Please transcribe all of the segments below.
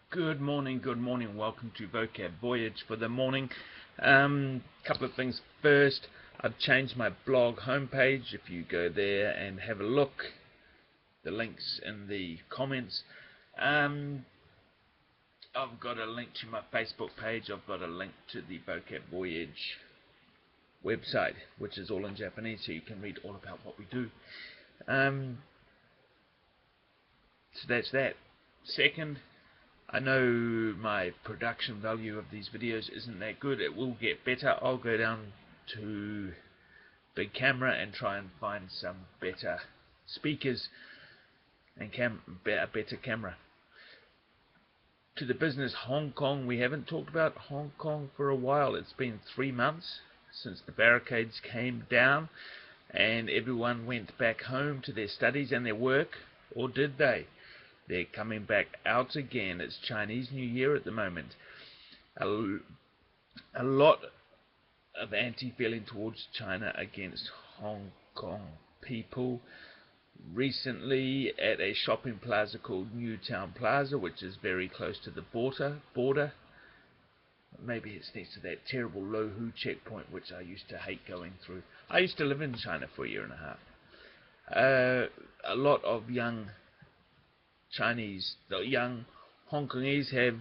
Good morning, welcome to Vocab Voyage for the morning. Couple of things first. I've changed my blog homepage. If you go there and have a look, the link's in the comments. I've got a link to my Facebook page. I've got a link to the Vocab Voyage website, which is all in Japanese, so you can read all about what we do. So that's that. Second, I know my production value of these videos isn't that good. It will get better. I'll go down to big camera and try and find some better speakers and a better camera. To the business Hong Kong, we haven't talked about Hong Kong for a while. It's been 3 months since the barricades came down and everyone went back home to their studies and their work, or did they? They're coming back out again. It's Chinese New Year at the moment. A lot of anti-feeling towards China against Hong Kong people. Recently, at a shopping plaza called Newtown Plaza, which is very close to the border. Maybe it's next to that terrible Lohu checkpoint, which I used to hate going through. I used to live in China for a year and a half. A lot of young Hong Kongese have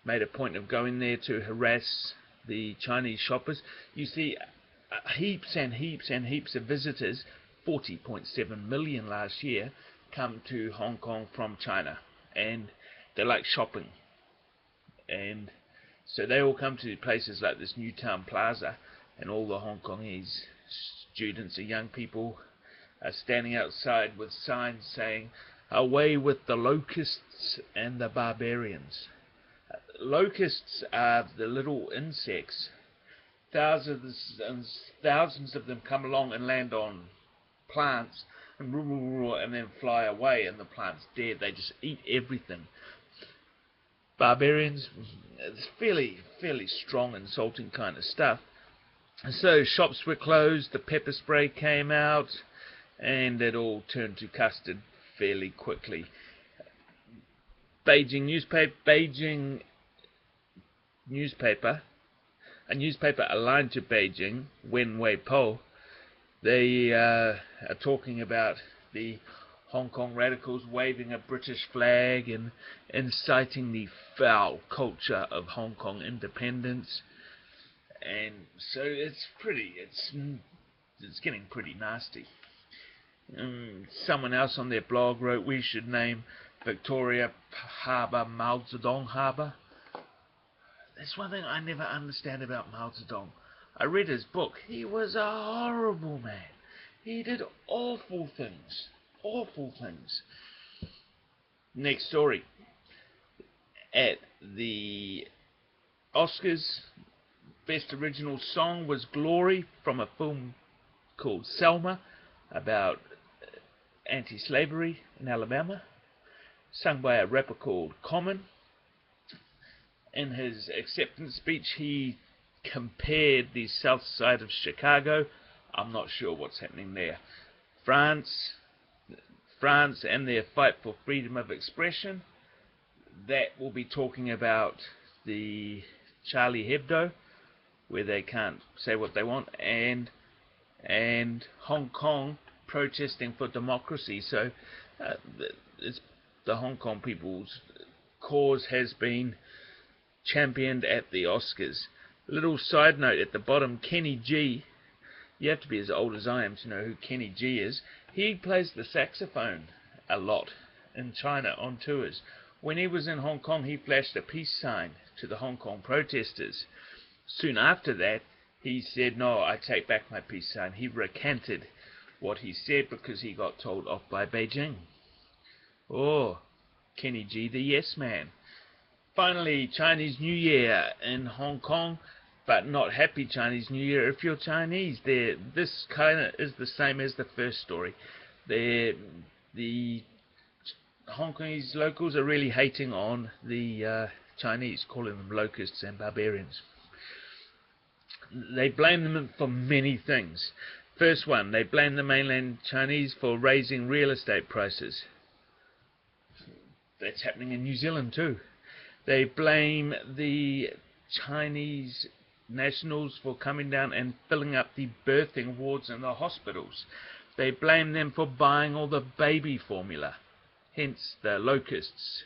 made a point of going there to harass the Chinese shoppers. You see heaps and heaps and heaps of visitors, 40.7 million last year, come to Hong Kong from China, and they like shopping, and so they all come to places like this Newtown Plaza, and all the Hong Kongese students and young people are standing outside with signs saying, "Away with the locusts and the barbarians." Locusts are the little insects. Thousands and thousands of them come along and land on plants and then fly away, and the plant's dead. They just eat everything. Barbarians, it's fairly strong, insulting kind of stuff. So shops were closed, the pepper spray came out, and it all turned to custard fairly quickly. Beijing newspaper, a newspaper aligned to Beijing, Wen Wei Po, they are talking about the Hong Kong radicals waving a British flag and inciting the foul culture of Hong Kong independence, and so it's getting pretty nasty. Someone else on their blog wrote, "We should name Victoria Harbour Mao Zedong Harbour." That's one thing I never understand about Mao Zedong. I read his book. He was a horrible man. He did awful things. Awful things. Next story. At the Oscars, Best Original Song was Glory from a film called Selma, about anti-slavery in Alabama, sung by a rapper called Common. In his acceptance speech, he compared the south side of Chicago. I'm not sure what's happening there. France and their fight for freedom of expression. That will be talking about the Charlie Hebdo, where they can't say what they want, and Hong Kong protesting for democracy. So the Hong Kong people's cause has been championed at the Oscars. A little side note at the bottom, Kenny G. You have to be as old as I am to know who Kenny G is. He plays the saxophone a lot in China on tours. When he was in Hong Kong, he flashed a peace sign to the Hong Kong protesters. Soon after that, he said, "No, I take back my peace sign." He recanted what he said because he got told off by Beijing. Oh, Kenny G, the yes man. Finally, Chinese New Year in Hong Kong, but not happy Chinese New Year if you're Chinese. This kind of is the same as the first story. The Hong Kongese locals are really hating on the Chinese, calling them locusts and barbarians. They blame them for many things. First one, they blame the mainland Chinese for raising real estate prices. That's happening in New Zealand too. They blame the Chinese nationals for coming down and filling up the birthing wards in the hospitals. They blame them for buying all the baby formula, hence the locusts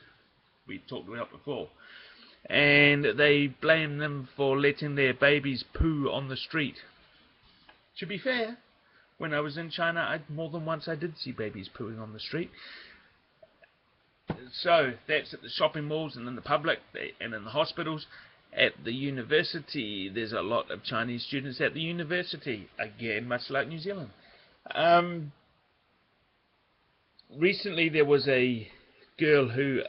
we talked about before. And they blame them for letting their babies poo on the street. To be fair, when I was in China, more than once I did see babies pooing on the street. So that's at the shopping malls and in the public and in the hospitals. At the university, there's a lot of Chinese students at the university, again much like New Zealand. Recently there was a girl who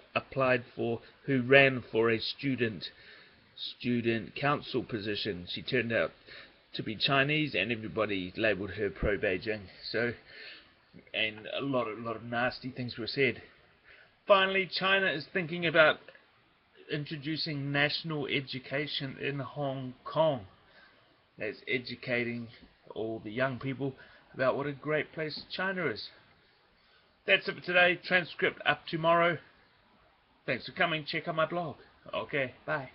ran for a student council position. She turned out to be Chinese, and everybody labelled her pro-Beijing. And a lot of nasty things were said. Finally, China is thinking about introducing national education in Hong Kong. That's educating all the young people about what a great place China is. That's it for today. Transcript up tomorrow. Thanks for coming. Check out my blog. Okay, bye.